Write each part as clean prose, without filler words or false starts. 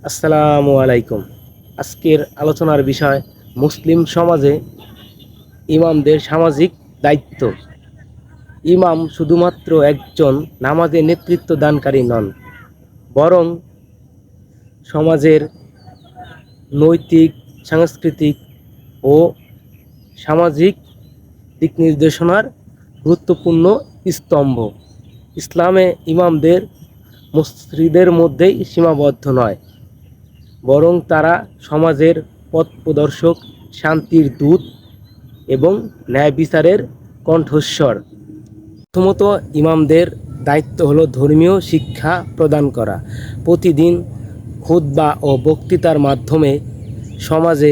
আসসালামু আলাইকুম। আজকের আলোচনার বিষয় মুসলিম সমাজে ইমামদের সামাজিক দায়িত্ব। ইমাম শুধুমাত্র একজন নামাজে নেতৃত্ব দানকারী নন, বরং সমাজের নৈতিক, সাংস্কৃতিক ও সামাজিক দিক নির্দেশনার গুরুত্বপূর্ণ স্তম্ভ। ইসলামে ইমামদের মসজিদের মধ্যেই সীমাবদ্ধ নয়, বরং তারা সমাজের পথ প্রদর্শক, শান্তির দূত এবং ন্যায় বিচারের কণ্ঠস্বর। প্রথমত, ইমামদের দায়িত্ব হলো ধর্মীয় শিক্ষা প্রদান করা। প্রতিদিন খুতবা ও বক্তৃতার মাধ্যমে সমাজে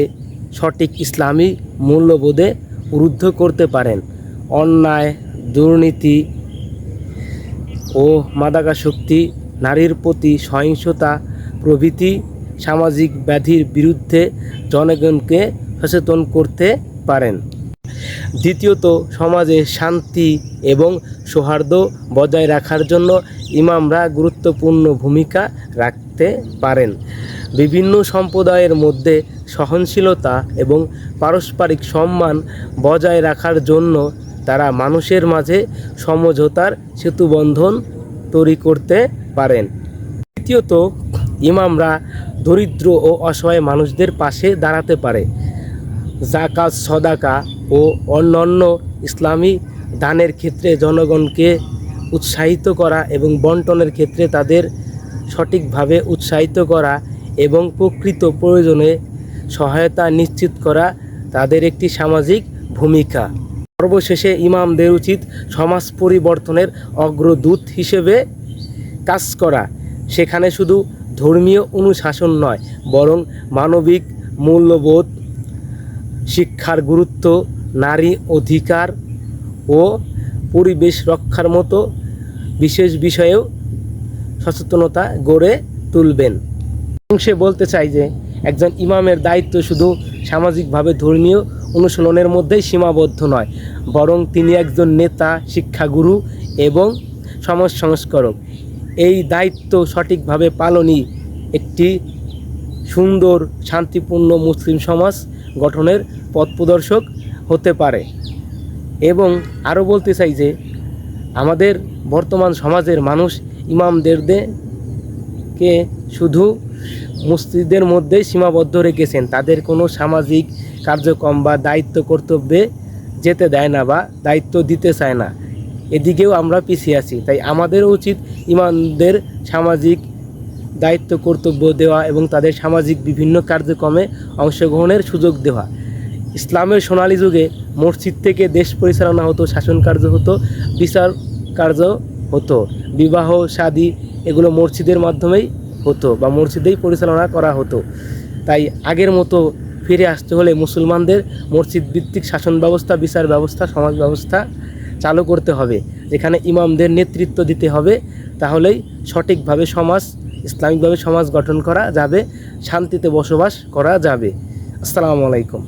সঠিক ইসলামী মূল্যবোধে উদ্বুদ্ধ করতে পারেন। অন্যায়, দুর্নীতি ও মাদকাসক্তি, নারীর প্রতি সহিংসতা প্রভৃতি সামাজিক ব্যাধির বিরুদ্ধে জনগণকে সচেতন করতে পারেন। দ্বিতীয়ত, সমাজে শান্তি এবং সৌহার্দ্য বজায় রাখার জন্য ইমামরা গুরুত্বপূর্ণ ভূমিকা রাখতে পারেন। বিভিন্ন সম্প্রদায়ের মধ্যে সহনশীলতা এবং পারস্পরিক সম্মান বজায় রাখার জন্য তারা মানুষের মাঝে সমঝোতার সেতুবন্ধন তৈরি করতে পারেন। তৃতীয়ত, ইমামরা দরিদ্র ও অসহায় মানুষদের পাশে দাঁড়াতে পারে। যাকাত, সদাকা ও অন্যান্য ইসলামী দানের ক্ষেত্রে জনগণকে উৎসাহিত করা এবং বন্টনের ক্ষেত্রে তাদের সঠিকভাবে উৎসাহিত করা এবং প্রকৃত প্রয়োজনে সহায়তা নিশ্চিত করা তাদের একটি সামাজিক ভূমিকা। সর্বশেষে, ইমামদের উচিত সমাজ পরিবর্তনের অগ্রদূত হিসেবে কাজ করা। সেখানে শুধু ধর্মীয় অনুশাসন নয়, বরং মানবিক মূল্যবোধ, শিক্ষার গুরুত্ব, নারী অধিকার ও পরিবেশ রক্ষার মতো বিশেষ বিষয়েও সচেতনতা গড়ে তুলবেন। অংশে বলতে চাই যে একজন ইমামের দায়িত্ব শুধু সামাজিকভাবে ধর্মীয় অনুশীলনের মধ্যেই সীমাবদ্ধ নয়, বরং তিনি একজন নেতা, শিক্ষাগুরু এবং সমাজ সংস্কারক। এই দায়িত্ব সঠিকভাবে পালনই একটি সুন্দর, শান্তিপূর্ণ মুসলিম সমাজ গঠনের পথপ্রদর্শক হতে পারে। এবং আরও বলতে চাই যে আমাদের বর্তমান সমাজের মানুষ ইমামদেরকে শুধু মসজিদের মধ্যেই সীমাবদ্ধ রেখেছেন, তাদের কোনো সামাজিক কার্যক্রম বা দায়িত্ব কর্তব্যে যেতে দেয় না বা দায়িত্ব দিতে চায় না। এদিকেও আমরা পিছিয়ে আছি। তাই আমাদের উচিত ইমামদের সামাজিক দায়িত্ব কর্তব্য দেওয়া এবং তাদের সামাজিক বিভিন্ন কার্যক্রমে অংশগ্রহণের সুযোগ দেওয়া। ইসলামের সোনালী যুগে মসজিদ থেকে দেশ পরিচালনা হতো, শাসন কার্য হতো, বিচার কার্য হতো, বিবাহ শাদী এগুলো মসজিদের মাধ্যমেই হতো বা মসজিদেই পরিচালনা করা হতো। তাই আগের মতো ফিরে আসতে হলে মুসলমানদের মসজিদ ভিত্তিক শাসন ব্যবস্থা, বিচার ব্যবস্থা, সমাজ ব্যবস্থা চালু করতে হবে, যেখানে ইমামদের নেতৃত্ব দিতে হবে। তাহলেই সঠিকভাবে সমাজ, ইসলামিকভাবে সমাজ গঠন করা যাবে, শান্তিতে বসবাস করা যাবে। আসসালামু আলাইকুম।